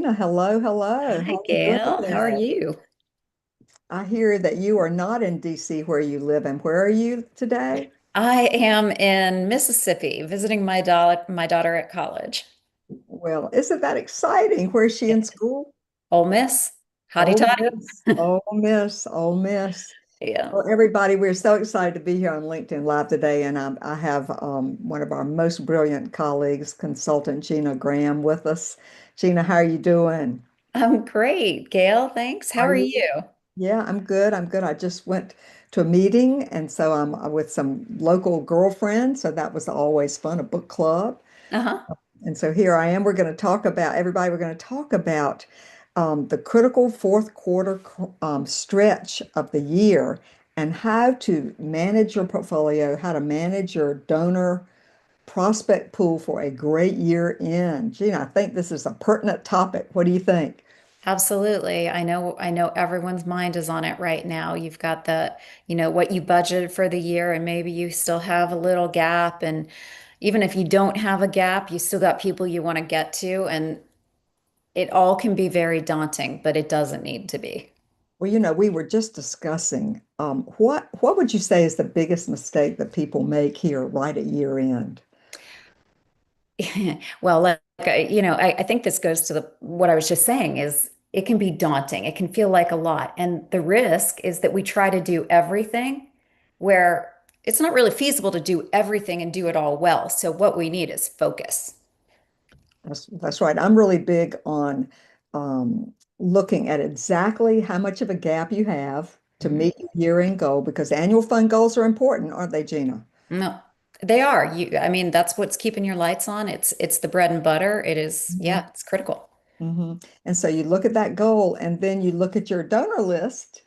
Gina. Hello, hello. Hi, How you doing Gail. How are today? you? I hear that you are not in DC where you live, and where are you today? I am in Mississippi visiting my daughter at college. Well, isn't that exciting? Where's she Yeah. in school? Ole Miss, hotty Ole toddy. Miss, Ole Miss, Ole Miss. Yeah, Well, everybody, we're so excited to be here on LinkedIn Live today, and I have one of our most brilliant colleagues, consultant Gina Graham, with us. Gina, how are you doing? I'm great. Gail, thanks. How Are are you? you? Yeah, I'm good. I'm good. I just went to a meeting, and so I'm with some local girlfriends. So that was always fun, a book club. Uh-huh. And so here I am. We're going to talk about, everybody, we're going to talk about the critical fourth quarter stretch of the year and how to manage your portfolio, how to manage your donor prospect pool for a great year end. Gina, I think this is a pertinent topic. What do you think? Absolutely. I know everyone's mind is on it right now. You've got what you budgeted for the year, and maybe you still have a little gap. And even if you don't have a gap, you still got people you want to get to. And it all can be very daunting, but it doesn't need to be. Well, we were just discussing what would you say is the biggest mistake that people make here right at year end? Well, I think this goes to the what I was just saying is it can be daunting. It can feel like a lot. And the risk is that we try to do everything where it's not really feasible to do everything and do it all well. So what we need is focus. That's right. I'm really big on looking at exactly how much of a gap you have to Mhm. meet your year-end goal because annual fund goals are important, aren't they, Gina? No, they are. I mean, that's what's keeping your lights on. It's the bread and butter. It is, Mhm. yeah, it's critical. And so you look at that goal and then you look at your donor list.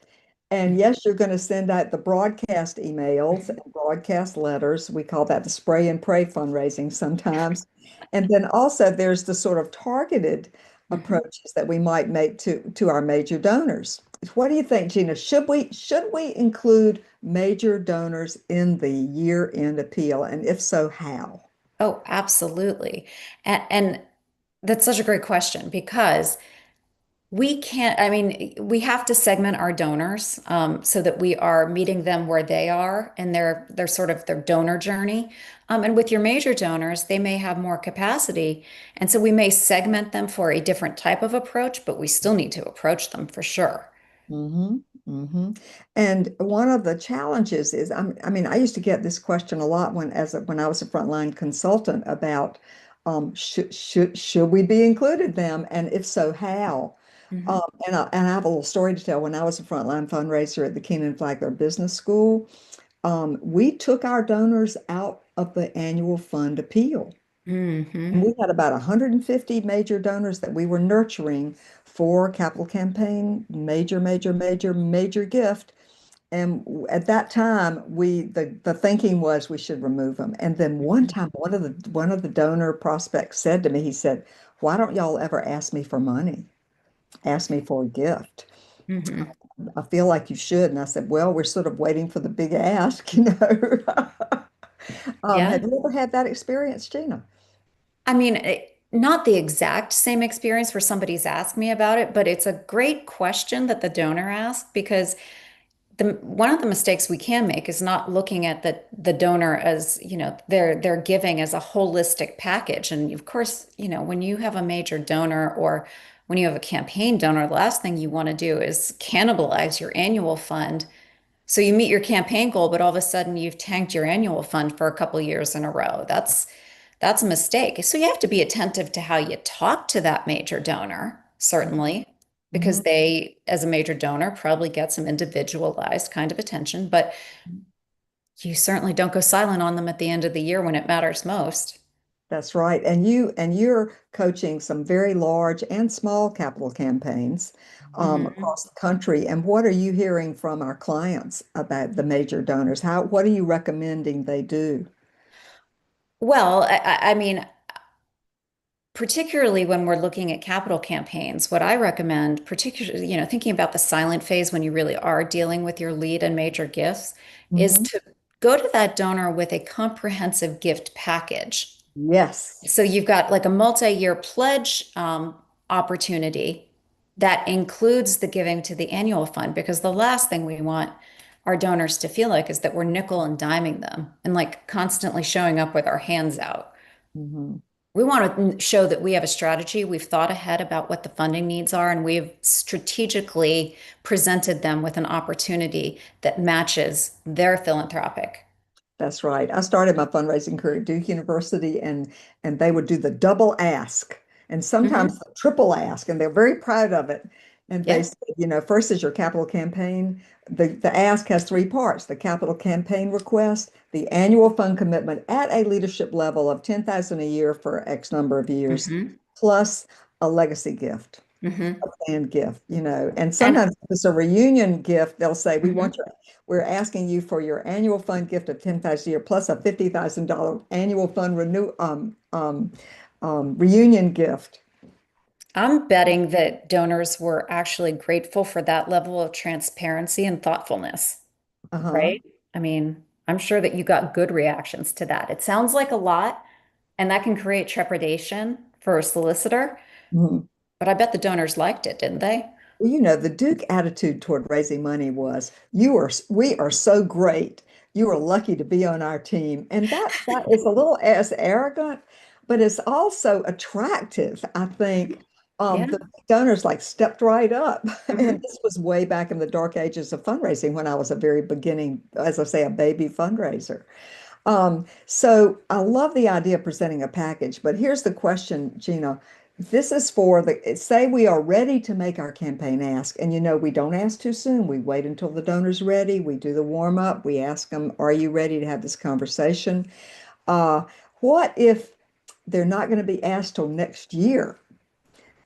And yes, you're going to send out the broadcast emails and broadcast letters. We call that the spray and pray fundraising sometimes. And then also there's the sort of targeted Mhm. approaches that we might make to our major donors. What do you think, Gina? Should we include major donors in the year-end appeal? And if so, how? Oh, absolutely. And that's such a great question because we can't, I mean, we have to segment our donors so that we are meeting them where they are in their sort of their donor journey. And with your major donors, they may have more capacity. And so we may segment them for a different type of approach, but we still need to approach them for sure. hmm hmm And one of the challenges is, I mean, I used to get this question a lot when I was a frontline consultant about should we be included them, and if so, how? Mhm. And I have a little story to tell. When I was a frontline fundraiser at the Keenan Flagler Business School, we took our donors out of the annual fund appeal. And Hmm. we had about 150 major donors that we were nurturing for capital campaign, major gift. And at that time, the thinking was we should remove them. And then one time, one of the donor prospects said to me, he said, "Why don't y'all ever ask me for money? Ask me for a gift. Hmm. I feel like you should." And I said, "Well, we're sort of waiting for the big ask." Yeah. Have you ever had that experience, Gina? I mean, not the exact same experience where somebody's asked me about it, but it's a great question that the donor asked because one of the mistakes we can make is not looking at the donor as, their giving as a holistic package. And of course, when you have a major donor or when you have a campaign donor, the last thing you want to do is cannibalize your annual fund. So you meet your campaign goal, but all of a sudden you've tanked your annual fund for a couple years in a row. That's a mistake. So you have to be attentive to how you talk to that major donor, certainly, because Mhm. they, as a major donor, probably get some individualized kind of attention, but you certainly don't go silent on them at the end of the year when it matters most. That's right. And you're coaching some very large and small capital campaigns Mhm. across the country. And what are you hearing from our clients about the major donors? What are you recommending they do? Well, I mean, particularly when we're looking at capital campaigns, what I recommend, particularly, thinking about the silent phase when you really are dealing with your lead and major gifts, is Hmm. to go to that donor with a comprehensive gift package. Yes. So you've got like a multi-year pledge. opportunity that includes the giving to the annual fund, because the last thing we want our donors to feel like is that we're nickel and diming them and like constantly showing up with our hands out. Mhm. We want to show that we have a strategy. We've thought ahead about what the funding needs are, and we've strategically presented them with an opportunity that matches their philanthropic. That's right. I started my fundraising career at Duke University, and they would do the double ask and sometimes Hmm. the triple ask, and they're very proud of it. And they Yeah. said, first is your capital campaign. The ask has three parts: the capital campaign request, the annual fund commitment at a leadership level of 10,000 a year for X number of years, Hmm. plus a legacy gift Hmm. and gift, and And sometimes if it's a reunion gift, they'll say, mhm. we're asking you for your annual fund gift of 10,000 a year plus a $50,000 annual fund reunion gift. I'm betting that donors were actually grateful for that level of transparency and thoughtfulness, Uh-huh. right? I mean, I'm sure that you got good reactions to that. It sounds like a lot, and that can create trepidation for a solicitor, Mhm. but I bet the donors liked it, didn't they? Well, the Duke attitude toward raising money was, we are so great. You are lucky to be on our team. And that is a little as arrogant, but it's also attractive. I think Yeah. the donors like stepped right up. And Hmm. this was way back in the dark ages of fundraising when I was a very beginning, as I say, a baby fundraiser. So I love the idea of presenting a package, but here's the question, Gina. This is for say we are ready to make our campaign ask, and we don't ask too soon. We wait until the donor's ready. We do the warm up. We ask them, are you ready to have this conversation? Uh, what if they're not going to be asked till next year?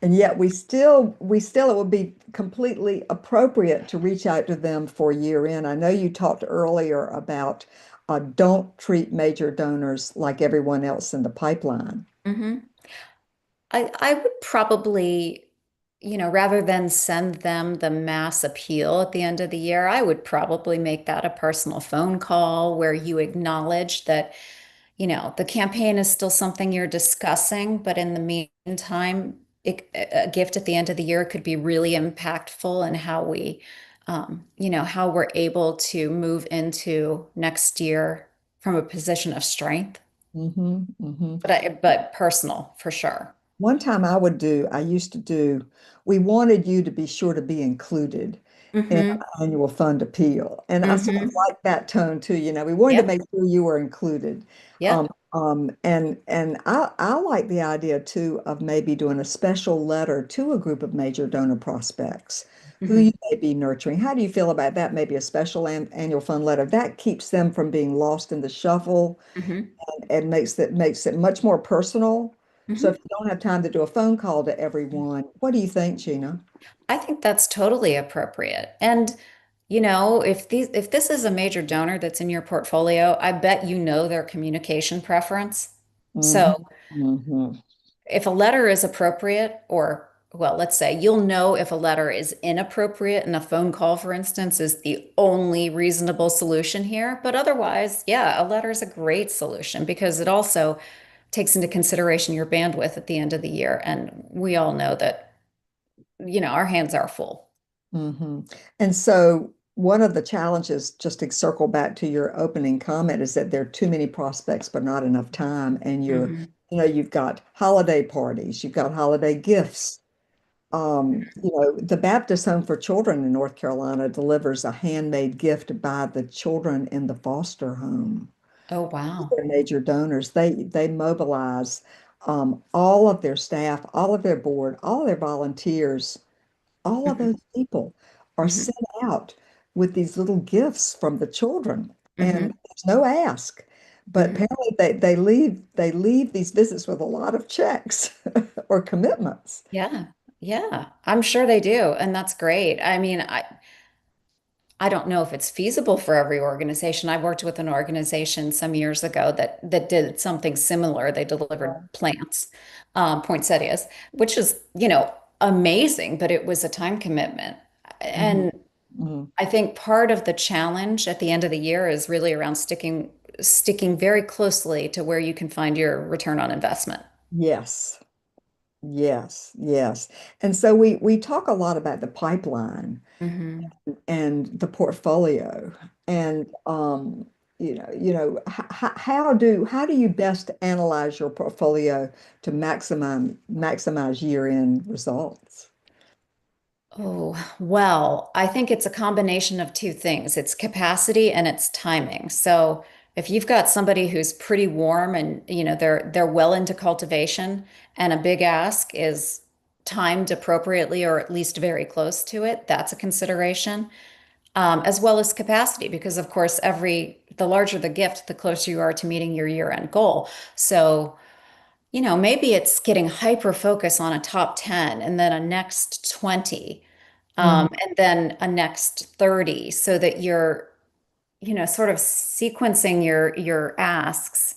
And yet it would be completely appropriate to reach out to them for year end. I know you talked earlier about don't treat major donors like everyone else in the pipeline. Hmm. I would probably, rather than send them the mass appeal at the end of the year, I would probably make that a personal phone call where you acknowledge that, the campaign is still something you're discussing, but in the meantime, a gift at the end of the year could be really impactful in how how we're able to move into next year from a position of strength, Hmm. Hmm. but personal for sure. One time I used to do, we wanted you to be sure to be included in Hmm. our annual fund appeal. And I sort of Hmm. like that tone too. We wanted to Yep. make sure you were included. Um, Yep. and I like the idea too of maybe doing a special letter to a group of major donor prospects who Hmm. you may be nurturing. How do you feel about that? Maybe a special annual fund letter that keeps them from being lost in the shuffle Hmm. and makes it much more personal. So if Hmm. you don't have time to do a phone call to everyone, what do you think, Gina? I think that's totally appropriate. And if this is a major donor that's in your portfolio, I bet you know their communication preference. Hmm. So Hmm. if a letter is appropriate, or well, let's say you'll know if a letter is inappropriate and a phone call, for instance, is the only reasonable solution here. But otherwise, yeah, a letter is a great solution because it also takes into consideration your bandwidth at the end of the year. And we all know that, our hands are full. Hmm. And so one of the challenges, just to circle back to your opening comment, is that there are too many prospects, but not enough time. And Hmm. you've got holiday parties, you've got holiday gifts. The Baptist Home for Children in North Carolina delivers a handmade gift by the children in the foster home. Oh, wow. Their major donors. They mobilize all of their staff, all of their board, all of their volunteers, all of Hmm. those people are Hmm. sent out with these little gifts from the children, and Hmm. there's no ask. But Hmm. apparently they leave these visits with a lot of checks or commitments. Yeah. Yeah. I'm sure they do. And that's great. I mean, I don't know if it's feasible for every organization. I worked with an organization some years ago that did something similar. They delivered plants, poinsettias, which is, amazing, but it was a time commitment. Mhm. And Mhm. I think part of the challenge at the end of the year is really around sticking very closely to where you can find your return on investment. Yes. Yes, yes. And so we talk a lot about the pipeline Hmm. and the portfolio, and how do you best analyze your portfolio to maximize year-end results? Oh, well, I think it's a combination of two things. It's capacity and it's timing. So if you've got somebody who's pretty warm and they're well into cultivation and a big ask is timed appropriately or at least very close to it, that's a consideration. As well as capacity, because of course, the larger the gift, the closer you are to meeting your year-end goal. So maybe it's getting hyper focus on a top 10 and then a next 20, Hmm. and then a next 30 so that you're, sort of sequencing your asks,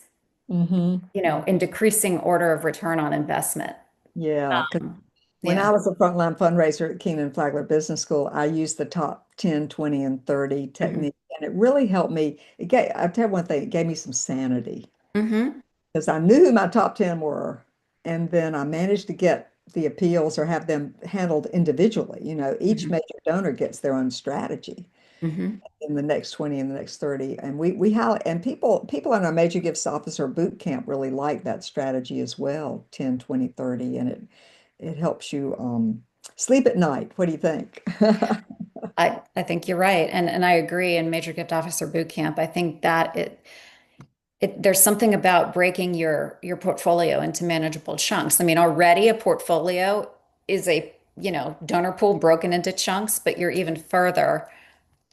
Hmm. in decreasing order of return on investment. Yeah. When Yeah. I was a frontline fundraiser at Keenan Flagler Business School, I used the top 10, 20, and 30 Hmm. technique, and it really helped me. I'll tell you one thing, it gave me some sanity Hmm. because I knew who my top 10 were. And then I managed to get the appeals or have them handled individually. Each Hmm. major donor gets their own strategy Hmm. in the next 20 and the next 30. And and people in our major gifts officer boot camp really like that strategy as well, 10, 20, 30. And it helps you sleep at night. What do you think? I think you're right. And I agree in Major Gift Officer Boot Camp. I think that there's something about breaking your portfolio into manageable chunks. I mean, already a portfolio is a, donor pool broken into chunks, but you're even further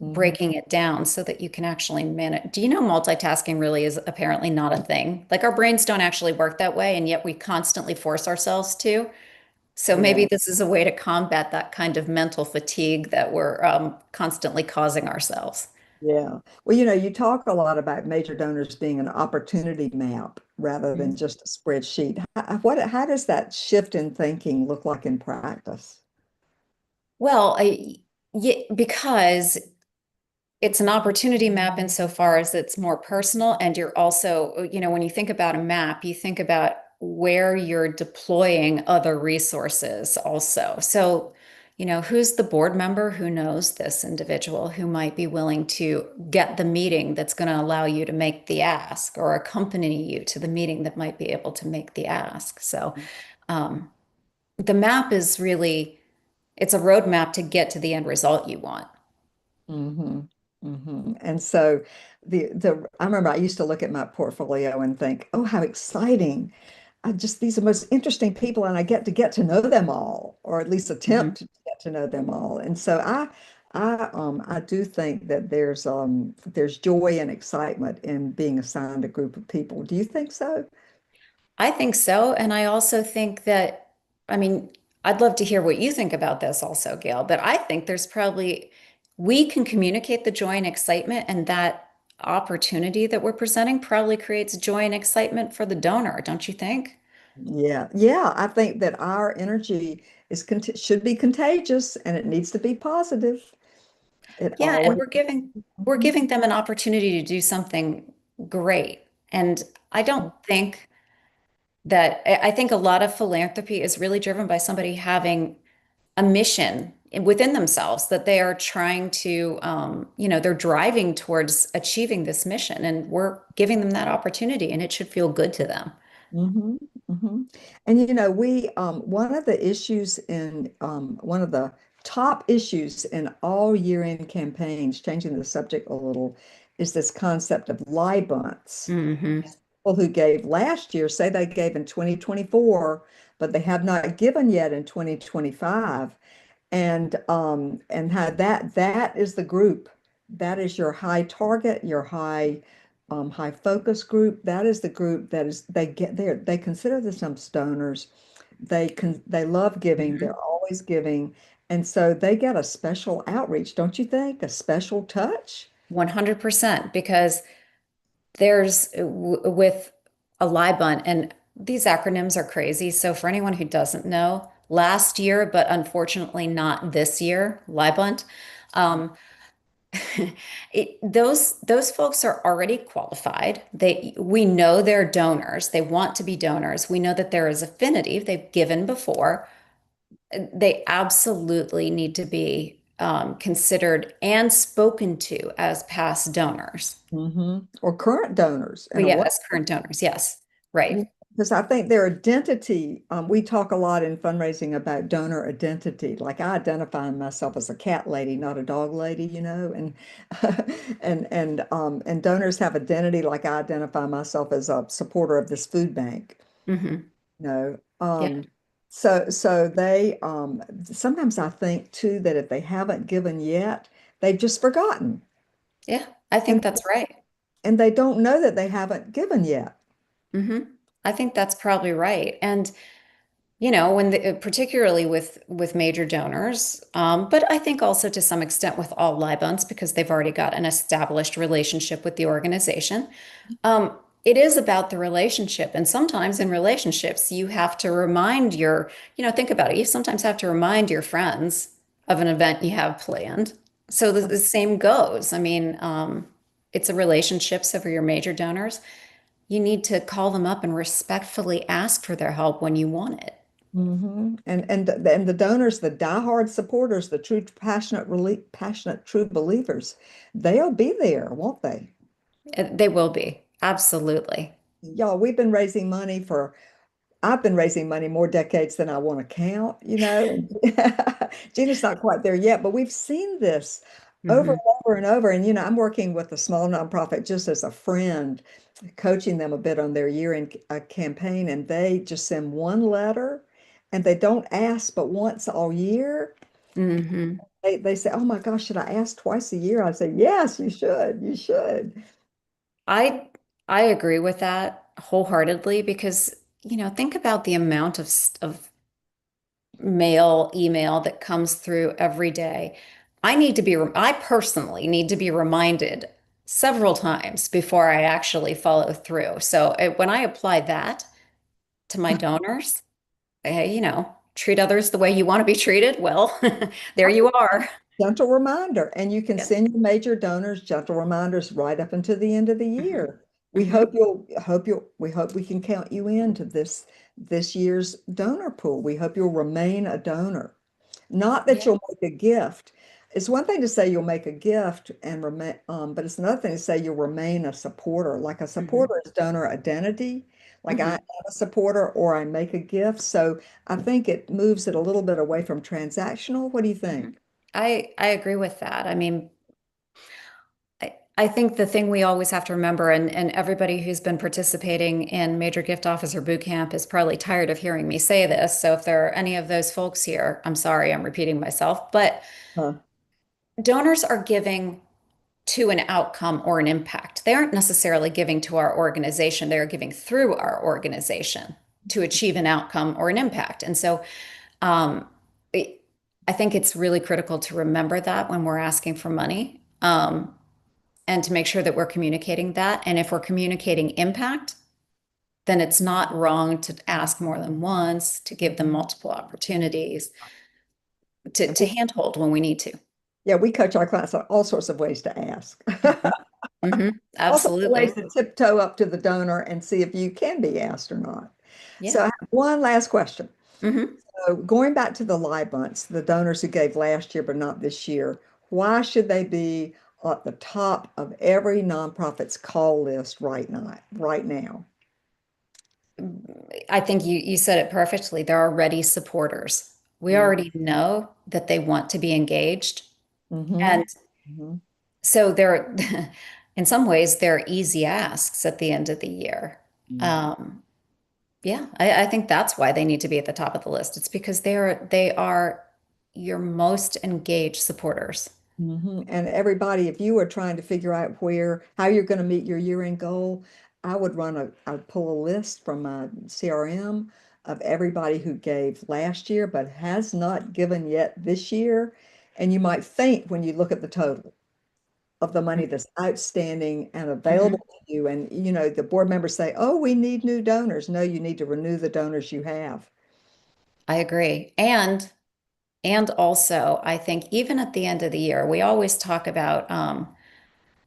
Mhm. breaking it down so that you can actually manage. Do you know multitasking really is apparently not a thing? Like our brains don't actually work that way, and yet we constantly force ourselves to. So maybe Yeah. this is a way to combat that kind of mental fatigue that we're constantly causing ourselves. Yeah. Well, you talk a lot about major donors being an opportunity map rather than just a spreadsheet. How does that shift in thinking look like in practice? Well, yeah, because it's an opportunity map insofar as it's more personal, and you're also, when you think about a map, you think about where you're deploying other resources also. So, who's the board member who knows this individual who might be willing to get the meeting that's going to allow you to make the ask or accompany you to the meeting that might be able to make the ask. So, um, the map is really, it's a roadmap to get to the end result you want. Hmm. Hmm. And so I remember I used to look at my portfolio and think, oh, how exciting. These are most interesting people and I get to know them all, or at least Mhm. attempt to get to know them all. And so I do think that there's joy and excitement in being assigned a group of people. Do you think so? I think so. And I also think that, I mean, I'd love to hear what you think about this also, Gail, but I think we can communicate the joy and excitement, and that opportunity that we're presenting probably creates joy and excitement for the donor, don't you think? Yeah. Yeah, I think that our energy should be contagious and it needs to be positive. It Yeah, and always. we're giving them an opportunity to do something great. And I don't think I think a lot of philanthropy is really driven by somebody having a mission within themselves that they are trying to, they're driving towards achieving this mission, and we're giving them that opportunity, and it should feel good to them. Hmm. Hmm. And we one of the issues in one of the top issues in all year-end campaigns, changing the subject a little, is this concept of lie bunts. Hmm. People who gave last year say they gave in 2024, but they have not given yet in 2025. And how that is the group. That is your high target, your high focus group. That is the group that is they get there. They consider themselves stoners. They love giving. Hmm. They're always giving. And so they get a special outreach, don't you think? A special touch? 100%, because with a LIBUNT, and these acronyms are crazy. So for anyone who doesn't know, last year, but unfortunately not this year, LIBUNT. Those folks are already qualified. We know they're donors. They want to be donors. We know that there is affinity. They've given before. They absolutely need to be considered and spoken to as past donors. Or current donors in But a yeah, way. as current donors, yes, right. Because I think their identity, we talk a lot in fundraising about donor identity. Like I identify myself as a cat lady, not a dog lady, and and donors have identity. Like I identify myself as a supporter of this food bank. Hmm. You know, Yeah, so they sometimes I think too that if they haven't given yet, they've just forgotten, yeah, I and think that's right. they don't know that they haven't given yet. Hmm. I think that's probably right. And when particularly with major donors, but I think also to some extent with all Libunts because they've already got an established relationship with the organization. Um, it is about the relationship, and sometimes in relationships, you have to remind think about it. You sometimes have to remind your friends of an event you have planned. So the same goes. I mean, it's a relationship. So for your major donors, you need to call them up and respectfully ask for their help when you want it. And the donors, the diehard supporters, the true passionate true believers, they'll be there, won't they? They will be. Absolutely. Y'all, I've been raising money more decades than I want to count, Gina's not quite there yet, but we've seen this over Hmm. and over and over. And I'm working with a small nonprofit just as a friend, coaching them a bit on their year-end campaign, and they just send one letter and they don't ask but once all year. Hmm. They say, "Oh my gosh, should I ask twice a year?" I say, "Yes, you should. You should." I I agree with that wholeheartedly because, think about the amount of mail, email that comes through every day. I personally need to be reminded several times before I actually follow through. So when I apply that to my donors, hey, treat others the way you want to be treated. Well, there you are. Gentle reminder, and you can Yes. send your major donors gentle reminders right up until the end of the Hmm. year. Hmm. We hope we can count you into this year's donor pool. We hope you'll remain a donor. Not that Yeah. you'll make a gift. It's one thing to say you'll make a gift and remain, but it's another thing to say you'll remain a supporter. Like a Hmm. supporter is donor identity. Like I am Hmm. a supporter or I make a gift. So I think it moves it a little bit away from transactional. What do you Hmm. think? I agree with that. I mean, I think the thing we always have to remember, and everybody who's been participating in Major Gift Officer Boot Camp is probably tired of hearing me say this. So if there are any of those folks here, I'm sorry, I'm repeating myself, but Huh. donors are giving to an outcome or an impact. They aren't necessarily giving to our organization, they are giving through our organization to achieve an outcome or an impact. And so um, it, I think it's really critical to remember that when we're asking for money. And to make sure that we're communicating that. And if we're communicating impact, then it's not wrong to ask more than once, to give them multiple opportunities, to handhold when we need to. Yeah, we coach our clients on all sorts of ways to ask. Mhm. Mhm. Also, ways Absolutely. to tiptoe up to the donor and see if you can be asked or not. So Yeah. I have one last question. Hmm. So going back to the live bunts, the donors who gave last year but not this year, why should they be at the top of every nonprofit's call list right now? Right now. I think you said it perfectly. They're already supporters. We Mm, already know that they want to be engaged. hmm And so they're, in some ways, they're easy asks at the end of the year. hmm Um, Yeah, I think that's why they need to be at the top of the list. It's because they are your most engaged supporters. And everybody, if you are trying to figure out how you're going to meet your year-end goal, I'd pull a list from my CRM of everybody who gave last year but has not given yet this year. And you might faint when you look at the total of the money that's outstanding and available Mhm. to you. And, the board members say, oh, we need new donors. No, you need to renew the donors you have. I agree. And And also, I think even at the end of the year, we always talk about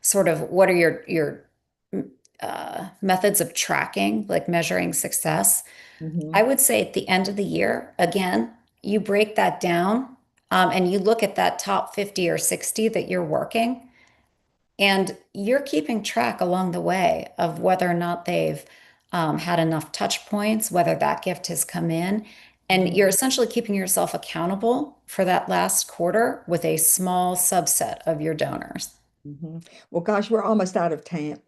sort of what are your methods of tracking, like measuring success. I Hmm. would say at the end of the year, again, you break that down and you look at that top 50 or 60 that you're working, and you're keeping track along the way of whether or not they've had enough touch points, whether that gift has come in. And you're essentially keeping yourself accountable for that last quarter with a small subset of your donors. Hmm. Well, gosh, we're almost out of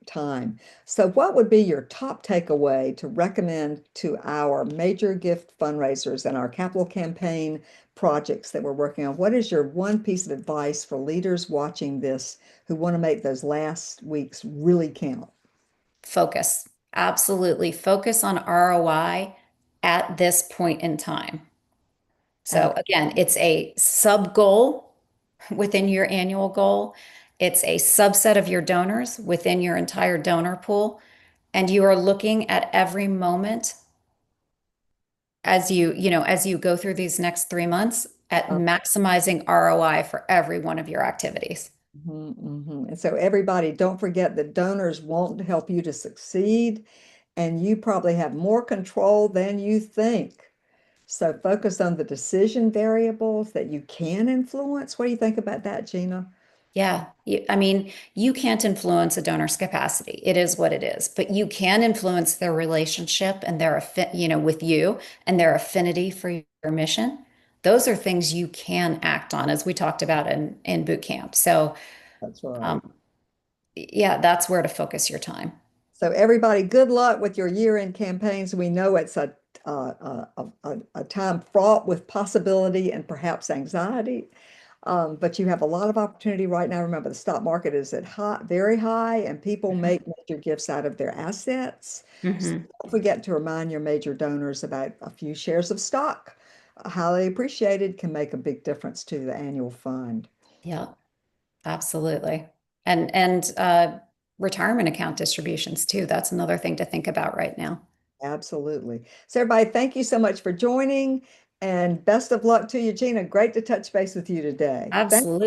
time. So, what would be your top takeaway to recommend to our major gift fundraisers and our capital campaign projects that we're working on? What is your one piece of advice for leaders watching this who want to make those last weeks really count? Focus. Absolutely. Focus on ROI at this point in time. So Ab- again, it's a sub goal within your annual goal. It's a subset of your donors within your entire donor pool. And you are looking at every moment as as you go through these next 3 months at maximizing ROI for every one of your activities. And so, everybody, don't forget that donors want to help you to succeed, and you probably have more control than you think. So focus on the decision variables that you can influence. What do you think about that, Gina? Yeah. I mean, you can't influence a donor's capacity. It is what it is, but you can influence their relationship and with you and their affinity for your mission. Those are things you can act on, as we talked about in boot camp. So, That's right. um, yeah, that's where to focus your time. So everybody, good luck with your year-end campaigns. We know it's a time fraught with possibility and perhaps anxiety, but you have a lot of opportunity right now. Remember, the stock market is at high, very high, and people make major gifts out of their assets. So Hmm. don't forget to remind your major donors about a few shares of stock. Highly appreciated, can make a big difference to the annual fund. Yeah, absolutely. And retirement account distributions too. That's another thing to think about right now. Absolutely. So, everybody, thank you so much for joining, and best of luck to you, Gina. Great to touch base with you today. Thank Absolutely.